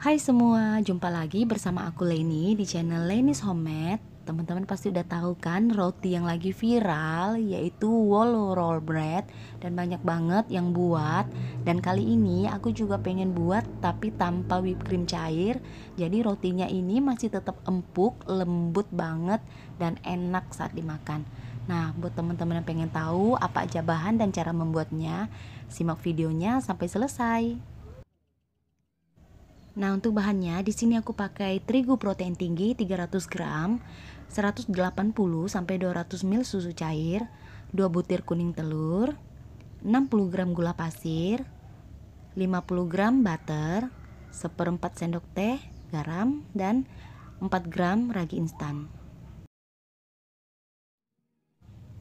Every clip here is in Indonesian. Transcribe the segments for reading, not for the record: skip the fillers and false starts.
Hai semua, jumpa lagi bersama aku Leni di channel Leni's Homemade. Teman-teman pasti udah tahu kan roti yang lagi viral yaitu Wolo Roll Bread dan banyak banget yang buat. Dan kali ini aku juga pengen buat tapi tanpa whipped cream cair. Jadi rotinya ini masih tetap empuk, lembut banget dan enak saat dimakan. Nah, buat teman-teman yang pengen tahu apa aja bahan dan cara membuatnya, simak videonya sampai selesai. Nah, untuk bahannya di sini aku pakai terigu protein tinggi 300 gram, 180 sampai 200 ml susu cair, 2 butir kuning telur, 60 gram gula pasir, 50 gram butter, seperempat sendok teh garam dan 4 gram ragi instan.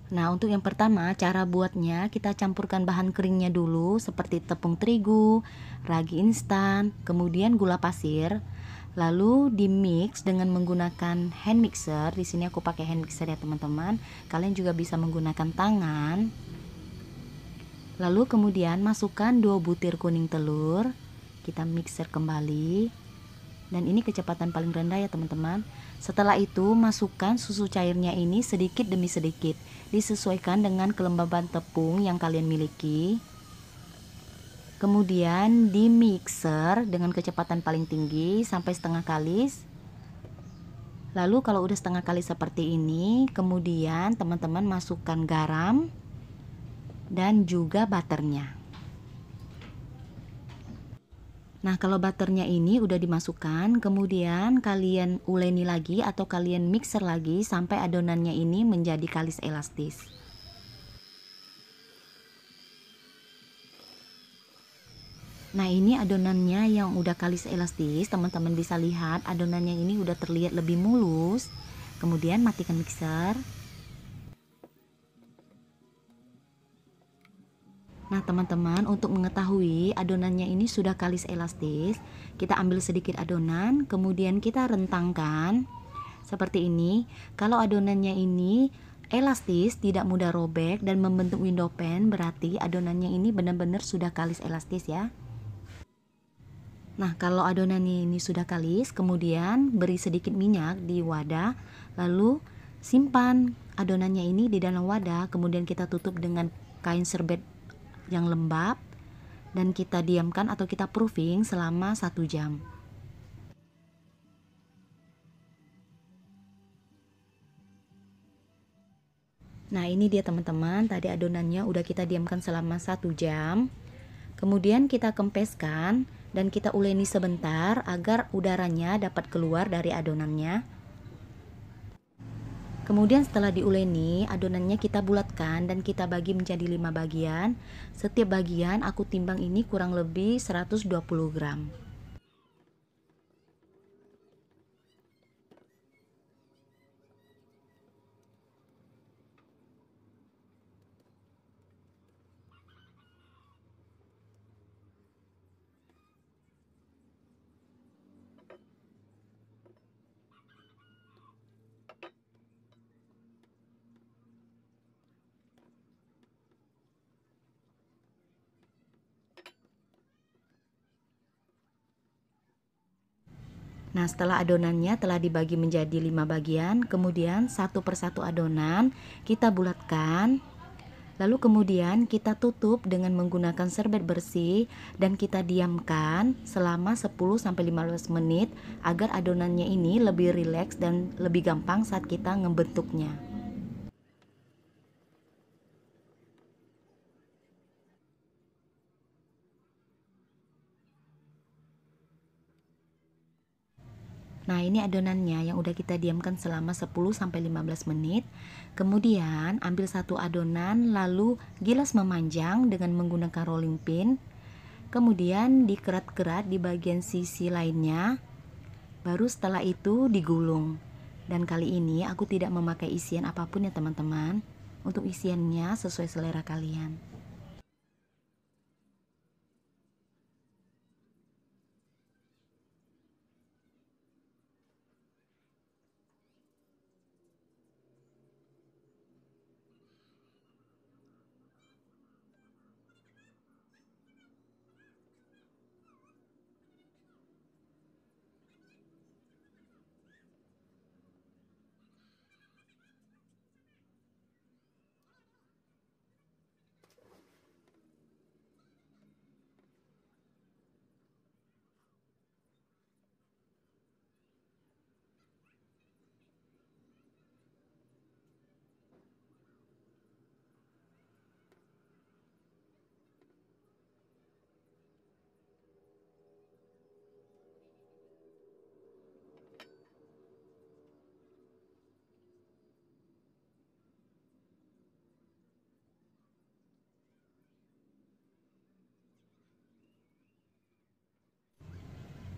Nah, untuk yang pertama, cara buatnya kita campurkan bahan keringnya dulu seperti tepung terigu, ragi instan, kemudian gula pasir. Lalu di mix dengan menggunakan hand mixer. Di sini aku pakai hand mixer ya, teman-teman. Kalian juga bisa menggunakan tangan. Lalu kemudian masukkan 2 butir kuning telur. Kita mixer kembali. Dan ini kecepatan paling rendah ya teman-teman. Setelah itu masukkan susu cairnya ini sedikit demi sedikit, disesuaikan dengan kelembaban tepung yang kalian miliki. Kemudian di mixer dengan kecepatan paling tinggi sampai setengah kalis. Lalu kalau udah setengah kali seperti ini, kemudian teman-teman masukkan garam dan juga butternya. Nah, kalau butternya ini udah dimasukkan, kemudian kalian uleni lagi atau kalian mixer lagi sampai adonannya ini menjadi kalis elastis. Nah, ini adonannya yang udah kalis elastis, teman-teman bisa lihat adonannya ini udah terlihat lebih mulus. Kemudian matikan mixer. Nah, teman-teman, untuk mengetahui adonannya ini sudah kalis elastis, kita ambil sedikit adonan, kemudian kita rentangkan seperti ini. Kalau adonannya ini elastis, tidak mudah robek dan membentuk window pane, berarti adonannya ini benar-benar sudah kalis elastis ya. Nah, kalau adonannya ini sudah kalis, kemudian beri sedikit minyak di wadah, lalu simpan adonannya ini di dalam wadah, kemudian kita tutup dengan kain serbet yang lembab dan kita diamkan atau kita proofing selama 1 jam. Nah, ini dia teman-teman, tadi adonannya udah kita diamkan selama 1 jam. Kemudian kita kempeskan dan kita uleni sebentar agar udaranya dapat keluar dari adonannya. Kemudian setelah diuleni, adonannya kita bulatkan dan kita bagi menjadi 5 bagian. Setiap bagian aku timbang ini kurang lebih 120 gram. Nah, setelah adonannya telah dibagi menjadi 5 bagian, kemudian satu persatu adonan kita bulatkan. Lalu kemudian kita tutup dengan menggunakan serbet bersih dan kita diamkan selama 10-15 menit agar adonannya ini lebih rileks dan lebih gampang saat kita ngebentuknya. Nah, ini adonannya yang udah kita diamkan selama 10-15 menit. Kemudian ambil satu adonan lalu gilas memanjang dengan menggunakan rolling pin. Kemudian dikerat-kerat di bagian sisi lainnya. Baru setelah itu digulung. Dan kali ini aku tidak memakai isian apapun ya teman-teman. Untuk isiannya sesuai selera kalian.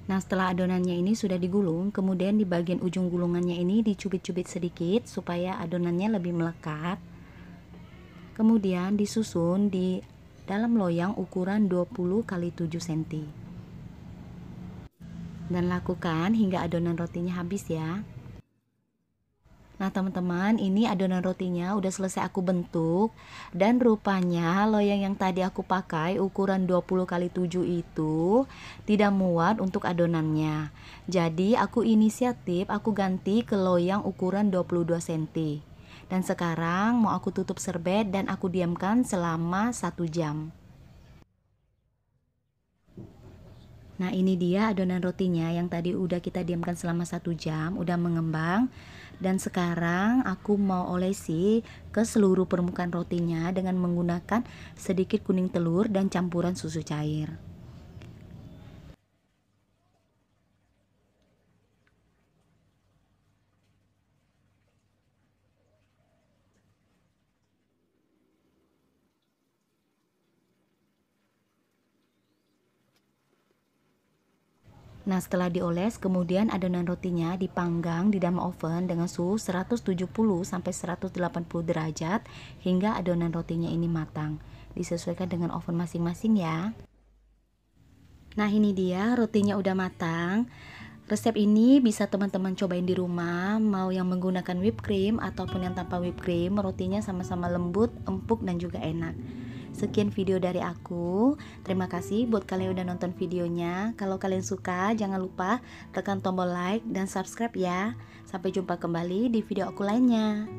Nah, setelah adonannya ini sudah digulung, kemudian di bagian ujung gulungannya ini dicubit-cubit sedikit supaya adonannya lebih melekat. Kemudian disusun di dalam loyang ukuran 20 x 7 cm. Dan lakukan hingga adonan rotinya habis ya. Nah teman-teman, ini adonan rotinya udah selesai aku bentuk. Dan rupanya loyang yang tadi aku pakai ukuran 20 x 7 itu tidak muat untuk adonannya. Jadi aku inisiatif, aku ganti ke loyang ukuran 22 cm. Dan sekarang mau aku tutup serbet dan aku diamkan selama 1 jam. Nah ini dia adonan rotinya yang tadi udah kita diamkan selama 1 jam, udah mengembang. Dan sekarang aku mau olesi ke seluruh permukaan rotinya dengan menggunakan sedikit kuning telur dan campuran susu cair. Nah setelah dioles, kemudian adonan rotinya dipanggang di dalam oven dengan suhu 170 sampai 180 derajat hingga adonan rotinya ini matang. Disesuaikan dengan oven masing-masing ya. Nah ini dia rotinya udah matang. Resep ini bisa teman-teman cobain di rumah, mau yang menggunakan whipped cream ataupun yang tanpa whipped cream, rotinya sama-sama lembut, empuk dan juga enak. Sekian video dari aku. Terima kasih buat kalian yang udah nonton videonya. Kalau kalian suka, jangan lupa tekan tombol like dan subscribe ya. Sampai jumpa kembali di video aku lainnya.